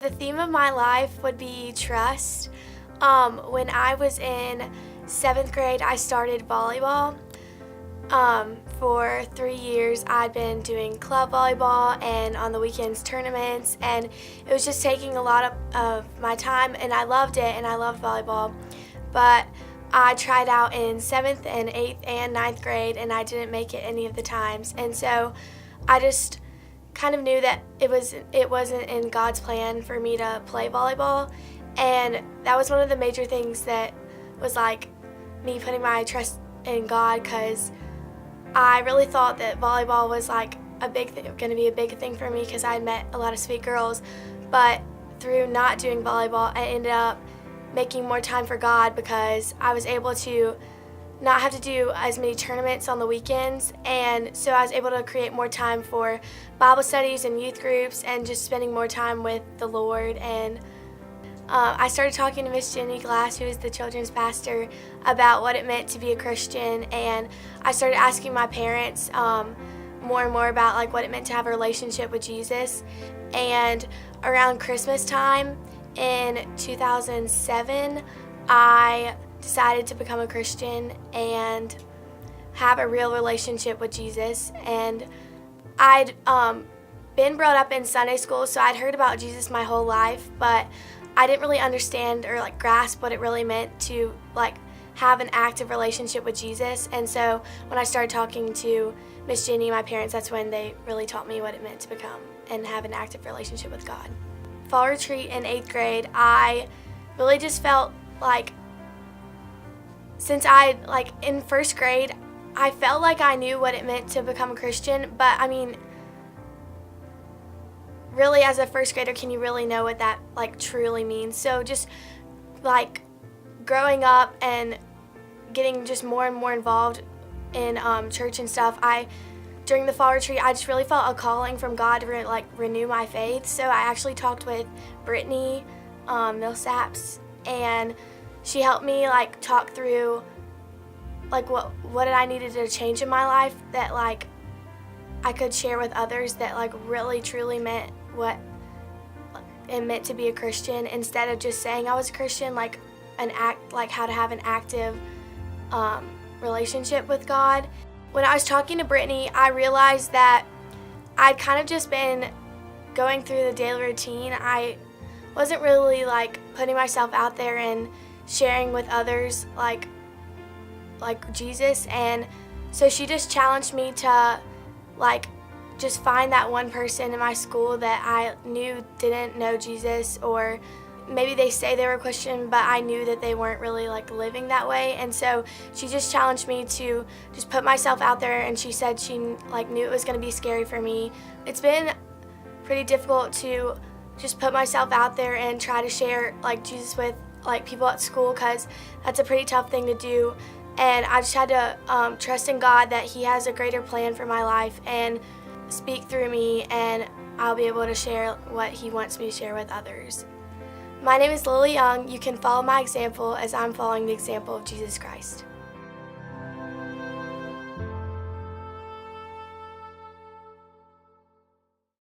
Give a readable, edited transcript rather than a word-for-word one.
The theme of my life would be trust. When I was in 7th grade, I started volleyball. For 3 years, I'd been doing club volleyball and on the weekends tournaments, and it was just taking a lot of my time, and I loved it, and I loved volleyball. But I tried out in 7th and 8th and 9th grade, and I didn't make it any of the times, and so I just kind of knew that it wasn't in God's plan for me to play volleyball, and that was one of the major things that was like me putting my trust in God, because I really thought that volleyball was like going to be a big thing for me because I had met a lot of sweet girls, but through not doing volleyball, I ended up making more time for God because I was able to not have to do as many tournaments on the weekends, and so I was able to create more time for Bible studies and youth groups and just spending more time with the Lord. And I started talking to Miss Jenny Glass, who is the children's pastor, about what it meant to be a Christian, and I started asking my parents more and more about like what it meant to have a relationship with Jesus. And around Christmas time in 2007, I decided to become a Christian and have a real relationship with Jesus. And I'd been brought up in Sunday school, so I'd heard about Jesus my whole life, but I didn't really understand or like grasp what it really meant to like have an active relationship with Jesus. And so when I started talking to Miss Jenny, my parents, that's when they really taught me what it meant to become and have an active relationship with God. Fall retreat in 8th grade, I really just felt like, since in 1st grade, I felt like I knew what it meant to become a Christian, but I mean, really as a 1st grader, can you really know what that like truly means? So just like growing up and getting just more and more involved in church and stuff, during the fall retreat, I just really felt a calling from God to renew my faith. So I actually talked with Brittany Millsaps, and she helped me like talk through like what I needed to change in my life that like I could share with others that like really truly meant what it meant to be a Christian, instead of just saying I was a Christian, like how to have an active relationship with God. When I was talking to Brittany, I realized that I'd kind of just been going through the daily routine. I wasn't really like putting myself out there and sharing with others like Jesus, and so she just challenged me to like just find that one person in my school that I knew didn't know Jesus, or maybe they say they were a Christian, but I knew that they weren't really like living that way. And so she just challenged me to just put myself out there, and she said she like knew it was going to be scary for me. It's been pretty difficult to just put myself out there and try to share like Jesus with like people at school, because that's a pretty tough thing to do. And I just had to trust in God that He has a greater plan for my life and speak through me, and I'll be able to share what He wants me to share with others. My name is Lily Young. You can follow my example as I'm following the example of Jesus Christ.